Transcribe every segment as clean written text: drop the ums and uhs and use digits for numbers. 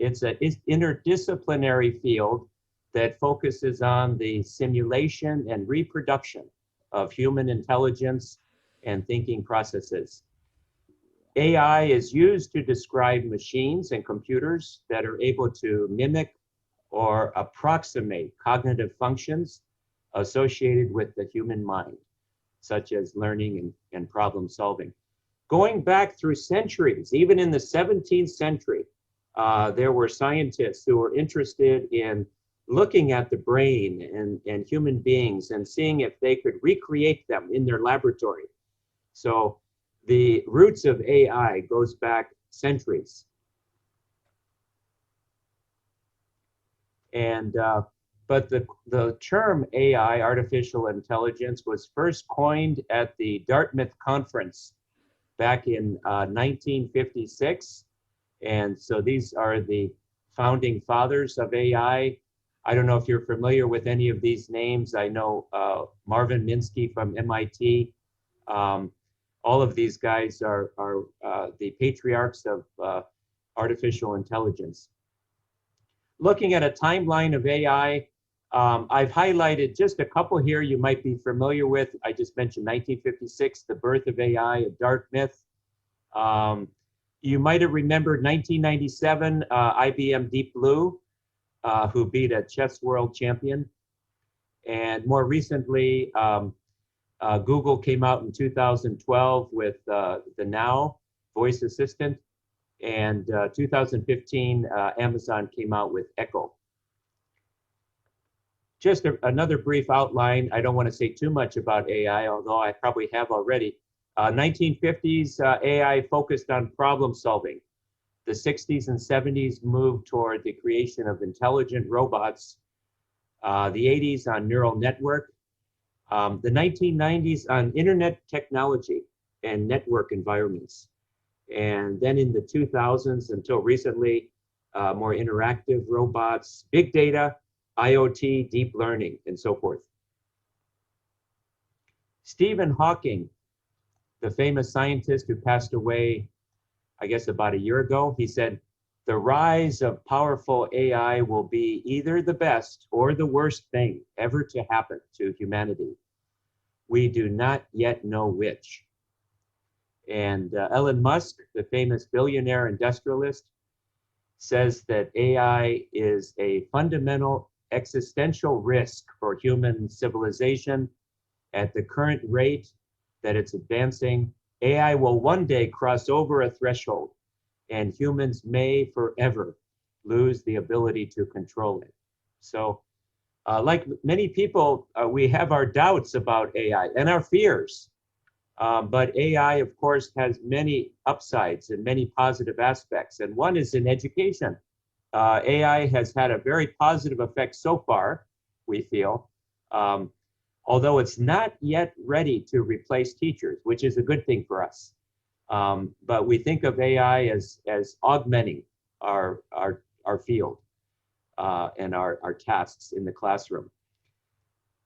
It's an interdisciplinary field that focuses on the simulation and reproduction of human intelligence and thinking processes. AI is used to describe machines and computers that are able to mimic or approximate cognitive functions associated with the human mind, such as learning and problem solving. Going back through centuries, even in the 17th century, there were scientists who were interested in looking at the brain and human beings and seeing if they could recreate them in their laboratory. So the roots of AI goes back centuries. And but the term AI, artificial intelligence, was first coined at the Dartmouth Conference back in 1956. And so these are the founding fathers of AI. I don't know if you're familiar with any of these names. I know Marvin Minsky from MIT. All of these guys are the patriarchs of artificial intelligence. Looking at a timeline of AI, I've highlighted just a couple here you might be familiar with. I just mentioned 1956, the birth of AI at Dartmouth. You might have remembered 1997, IBM Deep Blue, who beat a chess world champion. And more recently, Google came out in 2012 with the Now voice assistant. And 2015, Amazon came out with Echo. Just another brief outline. I don't want to say too much about AI, although I probably have already. 1950s, AI focused on problem solving. The 60s and 70s moved toward the creation of intelligent robots. The 80s on neural network. The 1990s on internet technology and network environments. And then in the 2000s until recently, more interactive robots, big data, IoT, deep learning, and so forth. Stephen Hawking, the famous scientist who passed away, I guess about a year ago, he said, "The rise of powerful AI will be either the best or the worst thing ever to happen to humanity. We do not yet know which." And Elon Musk, the famous billionaire industrialist, says that AI is a fundamental existential risk for human civilization. At the current rate that it's advancing, AI will one day cross over a threshold, and humans may forever lose the ability to control it. So, like many people, we have our doubts about AI and our fears. But AI, of course, has many upsides and many positive aspects. And one is in education. AI has had a very positive effect so far, we feel, although it's not yet ready to replace teachers, which is a good thing for us. But we think of AI as augmenting our field and our tasks in the classroom.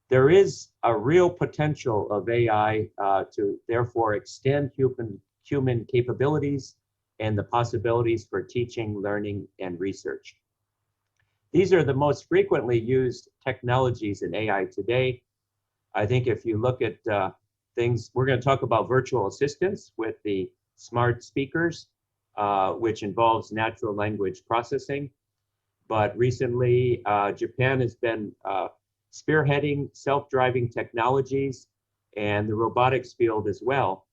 There is a real potential of AI to therefore extend human capabilities and the possibilities for teaching, learning, and research. These are the most frequently used technologies in AI today. I think if you look at things, we're going to talk about virtual assistants with the smart speakers, which involves natural language processing. But recently, Japan has been spearheading self-driving technologies and the robotics field as well.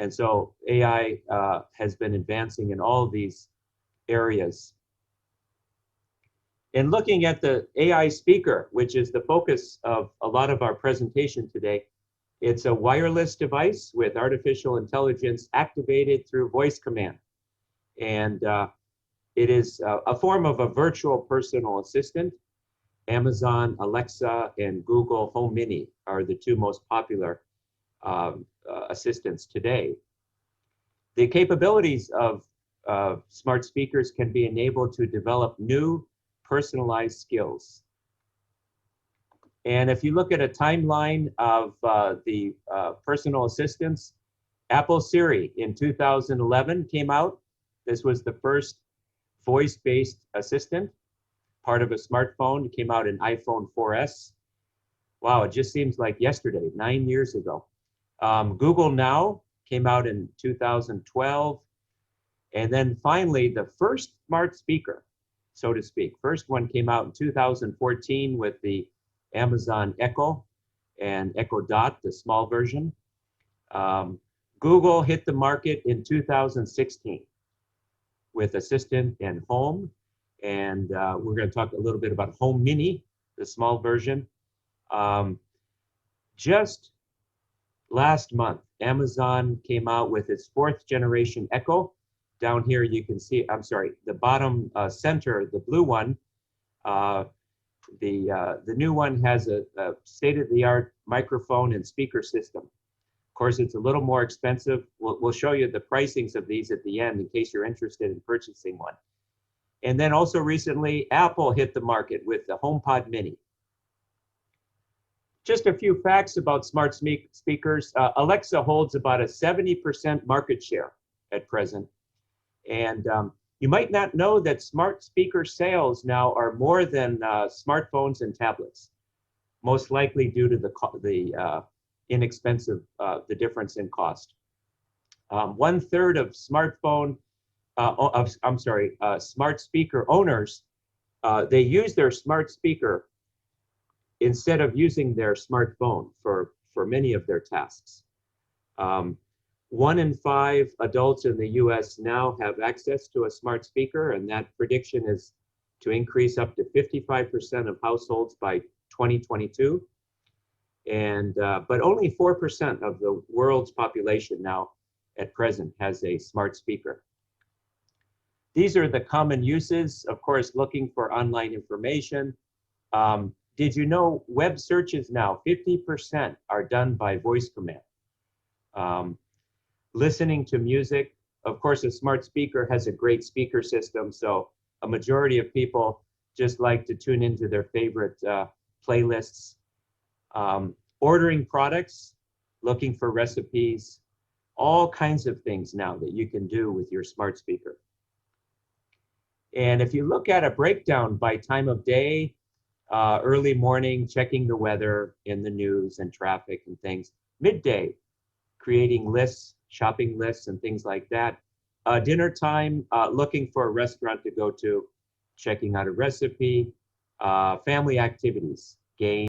And so AI has been advancing in all of these areas. In looking at the AI speaker, which is the focus of a lot of our presentation today, it's a wireless device with artificial intelligence activated through voice command. And it is a form of a virtual personal assistant. Amazon, Alexa, and Google Home Mini are the two most popular assistants today. The capabilities of smart speakers can be enabled to develop new personalized skills. And if you look at a timeline of the personal assistants, Apple Siri in 2011 came out. This was the first voice-based assistant, part of a smartphone. It came out in iPhone 4S. Wow, it just seems like yesterday, 9 years ago. Google Now came out in 2012. And then finally, the first smart speaker, so to speak, first one came out in 2014 with the Amazon Echo and Echo Dot, the small version. Google hit the market in 2016 with Assistant and Home. And we're going to talk a little bit about Home Mini, the small version. Just last month, Amazon came out with its 4th generation Echo. Down here you can see, I'm sorry, the bottom center, the blue one, the new one has a state-of-the-art microphone and speaker system. Of course, it's a little more expensive. We'll show you the pricings of these at the end in case you're interested in purchasing one. And then also recently, Apple hit the market with the HomePod Mini. Just a few facts about smart speakers. Alexa holds about a 70% market share at present. And you might not know that smart speaker sales now are more than smartphones and tablets, most likely due to the inexpensive, the difference in cost. 1/3 of smartphone, smart speaker owners, they use their smart speaker instead of using their smartphone for many of their tasks. 1 in 5 adults in the US now have access to a smart speaker, and that prediction is to increase up to 55% of households by 2022. And but only 4% of the world's population now at present has a smart speaker. These are the common uses, of course, looking for online information. Did you know web searches now, 50% are done by voice command? Listening to music, of course, a smart speaker has a great speaker system, so a majority of people just like to tune into their favorite playlists. Ordering products, looking for recipes, all kinds of things now that you can do with your smart speaker. And if you look at a breakdown by time of day, early morning, checking the weather in the news and traffic and things, midday, creating lists, shopping lists and things like that. Dinner time, looking for a restaurant to go to, checking out a recipe, family activities, games.